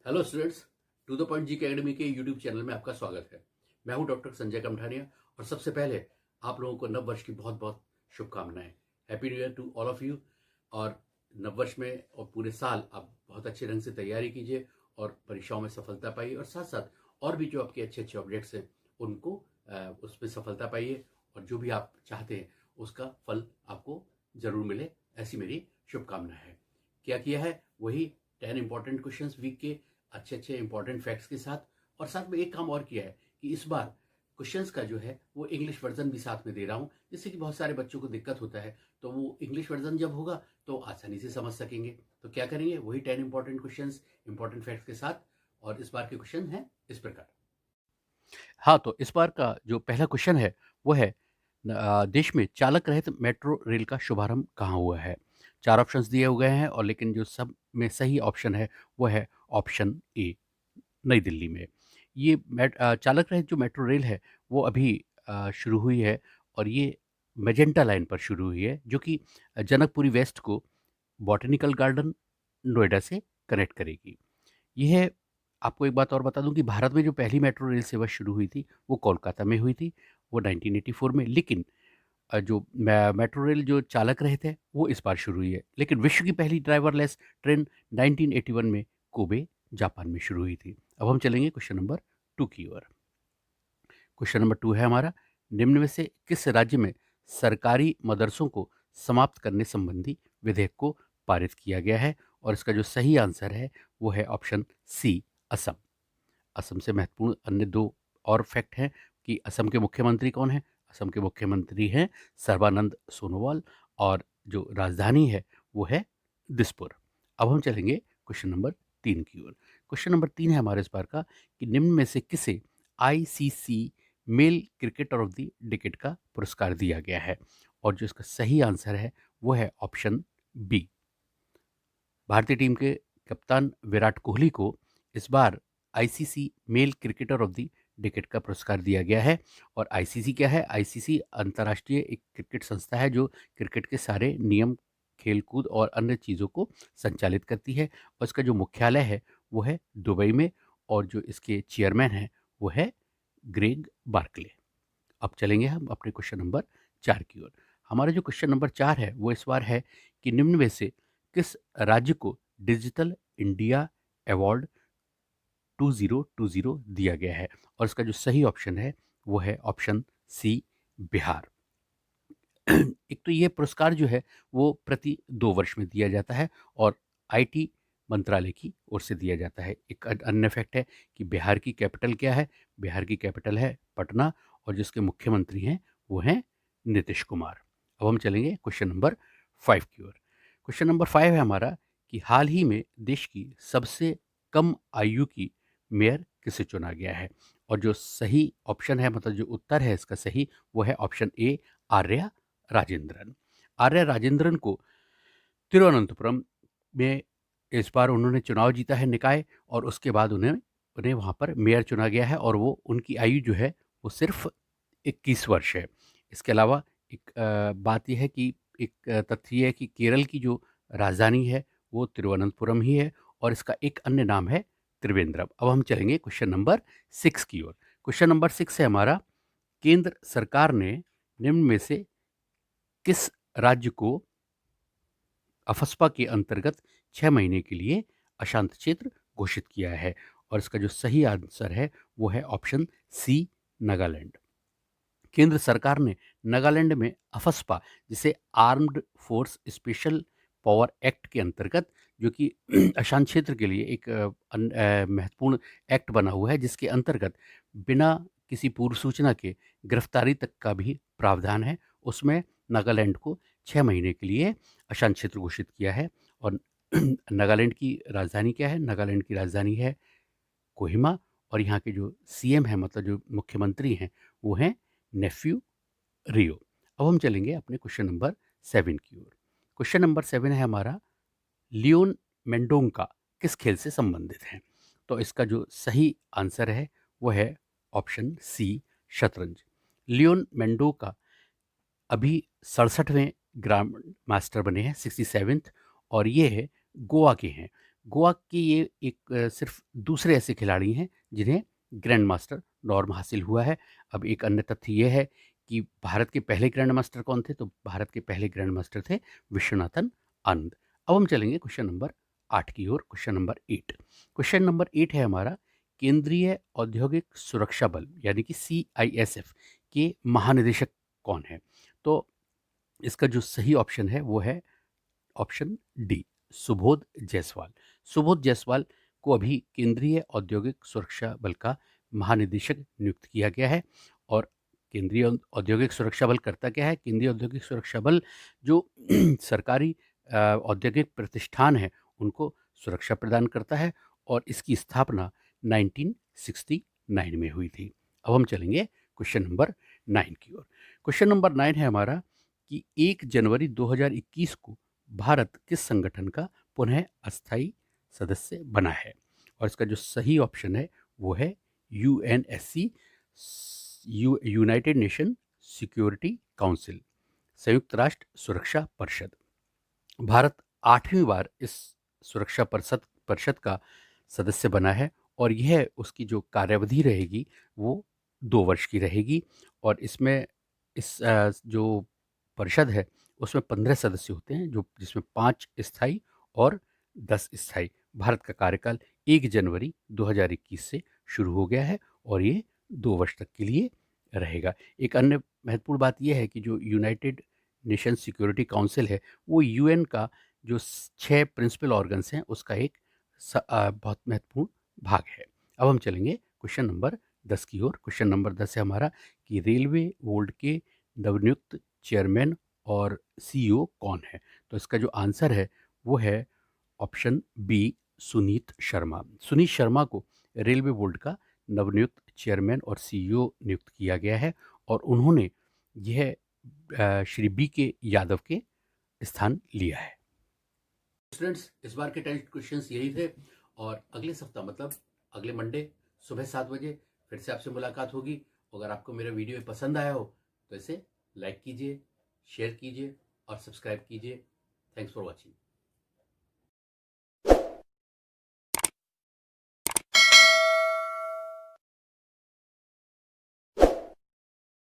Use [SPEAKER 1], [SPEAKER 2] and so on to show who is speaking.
[SPEAKER 1] Hello students, to the point G K academy के YouTube channel में आपका स्वागत है। मैं हूं डॉक्टर संजय कमठानिया और सबसे पहले आप लोगों को नव वर्ष की बहुत बहुत शुभकामनाएं। Happy new year to all of you. और नव वर्ष में और पूरे साल आप बहुत अच्छे ढंग से तैयारी कीजिए और परीक्षाओं में सफलता पाइए, और साथ साथ और भी जो आपके अच्छे अच्छे ऑब्जेक्ट्स हैं उनको उसमें सफलता पाइए, और जो भी आप चाहते हैं उसका फल आपको जरूर मिले, ऐसी मेरी शुभकामना है। क्या किया है? वही 10 इंपॉर्टेंट क्वेश्चंस वीक के अच्छे अच्छे इंपॉर्टेंट फैक्ट्स के साथ, और साथ में एक काम और किया है कि इस बार क्वेश्चंस का जो है वो इंग्लिश वर्जन भी साथ में दे रहा हूं, जिससे कि बहुत सारे बच्चों को दिक्कत होता है, तो वो इंग्लिश वर्जन जब होगा तो आसानी से समझ सकेंगे। तो क्या करेंगे? वही 10 इंपॉर्टेंट क्वेश्चंस इंपॉर्टेंट फैक्ट्स के साथ। और इस बार के क्वेश्चन है इस प्रकार। हाँ, तो इस बार का जो पहला क्वेश्चन है वो है देश में चालक रहित मेट्रो रेल का शुभारंभ कहाँ हुआ है? 4 ऑप्शंस दिए हुए हैं, और लेकिन जो सब में सही ऑप्शन है वो है ऑप्शन ए, नई दिल्ली में। ये चालक रहित जो मेट्रो रेल है वो अभी शुरू हुई है, और ये मेजेंटा लाइन पर शुरू हुई है, जो कि जनकपुरी वेस्ट को बॉटेनिकल गार्डन नोएडा से कनेक्ट करेगी। ये है। आपको एक बात और बता दूं कि भारत में जो पहली मेट्रो रेल सेवा शुरू हुई थी वो कोलकाता में हुई थी, वो 1984 में। लेकिन जो मेट्रो रेल जो चालक रहे थे वो इस बार शुरू हुई है। लेकिन विश्व की पहली ड्राइवरलेस ट्रेन 1981 में कोबे जापान में शुरू हुई थी। अब हम चलेंगे क्वेश्चन नंबर 2 की ओर। क्वेश्चन नंबर 2 है हमारा, निम्न में से किस राज्य में सरकारी मदरसों को समाप्त करने संबंधी विधेयक को पारित किया गया है? और इसका जो सही आंसर है वो है ऑप्शन सी, असम। असम से महत्वपूर्ण अन्य दो और फैक्ट हैं कि असम के मुख्यमंत्री कौन हैं। असम के मुख्यमंत्री हैं सर्बानंद सोनोवाल, और जो राजधानी है वो है दिसपुर। अब हम चलेंगे क्वेश्चन नंबर 3 की ओर। क्वेश्चन नंबर 3 है हमारे इस बार का कि निम्न में से किसे ICC male cricketer of the decade का पुरस्कार दिया गया है? और जो इसका सही आंसर है वो है ऑप्शन बी। भारतीय टीम के कप्तान विराट कोहली को इस बार ICC male cricketer of the decade का पुरस्कार दिया गया है। और आईसीसी क्या है? आईसीसी अंतर्राष्ट्रीय एक क्रिकेट संस्था है जो क्रिकेट के सारे नियम, खेलकूद और अन्य चीज़ों को संचालित करती है, और इसका जो मुख्यालय है वो है दुबई में, और जो इसके चेयरमैन हैं वो है ग्रेग बार्कले। अब चलेंगे हम अपने क्वेश्चन नंबर 4 की ओर। हमारा जो क्वेश्चन नंबर 4 है वो इस बार है कि निम्न में से किस राज्य को डिजिटल इंडिया अवार्ड 2020 दिया गया है? और इसका जो सही ऑप्शन है वो है ऑप्शन सी, बिहार। एक तो ये पुरस्कार जो है वो प्रति 2 वर्ष में दिया जाता है, और आईटी मंत्रालय की ओर से दिया जाता है। एक अन्य फैक्ट है कि बिहार की कैपिटल क्या है? बिहार की कैपिटल है पटना, और जिसके मुख्यमंत्री हैं वो हैं नीतीश कुमार। अब हम चलेंगे क्वेश्चन नंबर 5 की ओर। क्वेश्चन नंबर 5 है हमारा कि हाल ही में देश की सबसे कम आयु की मेयर किसे चुना गया है? और जो सही ऑप्शन है, मतलब जो उत्तर है इसका सही, वो है ऑप्शन ए, आर्या राजेंद्रन। आर्या राजेंद्रन को तिरुवनंतपुरम में इस बार उन्होंने चुनाव जीता है, निकाय, और उसके बाद उन्हें उन्हें वहाँ पर मेयर चुना गया है, और वो उनकी आयु जो है वो सिर्फ 21 वर्ष है। इसके अलावा एक बात यह है कि एक तथ्य ये है कि केरल की जो राजधानी है वो तिरुवनंतपुरम ही है, और इसका एक अन्य नाम है त्रिवेंद्रम। अब हम चलेंगे क्वेश्चन नंबर 6 की ओर। क्वेश्चन नंबर 6 है हमारा, केंद्र सरकार ने निम्न में से किस राज्य को अफस्पा के अंतर्गत 6 महीने के लिए अशांत क्षेत्र घोषित किया है? और इसका जो सही आंसर है वो है ऑप्शन सी, नागालैंड। केंद्र सरकार ने नागालैंड में अफस्पा, जिसे armed force special power act के अंतर्गत, जो कि अशांत क्षेत्र के लिए एक महत्वपूर्ण एक्ट बना हुआ है, जिसके अंतर्गत बिना किसी पूर्व सूचना के गिरफ्तारी तक का भी प्रावधान है, उसमें नागालैंड को 6 महीने के लिए अशांत क्षेत्र घोषित किया है। और नागालैंड की राजधानी क्या है? नागालैंड की राजधानी है कोहिमा, और यहाँ के जो सीएम हैं, मतलब जो मुख्यमंत्री हैं, वो हैं नेफ्यू रियो। अब हम चलेंगे अपने क्वेश्चन नंबर 7 की ओर। क्वेश्चन नंबर 7 है हमारा, लियोन मेंडोंका किस खेल से संबंधित हैं? तो इसका जो सही आंसर है वो है ऑप्शन सी, शतरंज। लियोन मेंडोका अभी 67वें ग्रांड मास्टर बने हैं, 67th, और ये है गोवा के हैं। गोवा के ये एक सिर्फ दूसरे ऐसे खिलाड़ी हैं जिन्हें ग्रैंड मास्टर नॉर्म हासिल हुआ है। अब एक अन्य तथ्य ये है कि भारत के पहले ग्रैंड मास्टर कौन थे, तो भारत के पहले ग्रैंड मास्टर थे विश्वनाथन आनंद। अब हम चलेंगे क्वेश्चन नंबर 8 की ओर। क्वेश्चन नंबर 8, क्वेश्चन नंबर 8 है हमारा, केंद्रीय औद्योगिक सुरक्षा बल यानी कि CISF के महानिदेशक कौन है? तो इसका जो सही ऑप्शन है वो है ऑप्शन डी, सुबोध जायसवाल। सुबोध जायसवाल को अभी केंद्रीय औद्योगिक सुरक्षा बल का महानिदेशक नियुक्त किया गया है। और केंद्रीय औद्योगिक सुरक्षा बल करता क्या है? केंद्रीय औद्योगिक सुरक्षा बल जो सरकारी औद्योगिक प्रतिष्ठान है उनको सुरक्षा प्रदान करता है, और इसकी स्थापना 1969 में हुई थी। अब हम चलेंगे क्वेश्चन नंबर 9 की ओर। क्वेश्चन नंबर 9 है हमारा कि 1 जनवरी 2021 को भारत किस संगठन का पुनः अस्थायी सदस्य बना है? और इसका जो सही ऑप्शन है वो है UNSC, United nation security council, संयुक्त राष्ट्र सुरक्षा परिषद। भारत 8वीं बार इस सुरक्षा परिषद परिषद का सदस्य बना है, और यह उसकी जो कार्यावधि रहेगी वो 2 वर्ष की रहेगी। और इसमें जो परिषद है उसमें 15 सदस्य होते हैं, जो जिसमें 5 स्थायी और 10 स्थायी। भारत का कार्यकाल 1 जनवरी 2021 से शुरू हो गया है और ये 2 वर्ष तक के लिए रहेगा। एक अन्य महत्वपूर्ण बात यह है कि जो यूनाइटेड नेशन सिक्योरिटी काउंसिल है वो UN का जो 6 प्रिंसिपल ऑर्गन्स हैं उसका एक बहुत महत्वपूर्ण भाग है। अब हम चलेंगे क्वेश्चन नंबर 10 की ओर। क्वेश्चन नंबर 10 है हमारा कि रेलवे बोर्ड के नवनियुक्त चेयरमैन और CEO कौन है? तो इसका जो आंसर है वो है ऑप्शन बी, सुनीत शर्मा। सुनीत शर्मा को रेलवे बोर्ड का नवनियुक्त चेयरमैन और CEO नियुक्त किया गया है, और उन्होंने यह श्री BK यादव के स्थान लिया है। स्टूडेंट्स, इस बार के 10 क्वेश्चंस यही थे, और अगले सप्ताह मतलब अगले मंडे सुबह 7 बजे फिर से आपसे मुलाकात होगी। अगर आपको मेरा वीडियो पसंद आया हो तो इसे लाइक कीजिए, शेयर कीजिए और सब्सक्राइब कीजिए। Thanks for watching.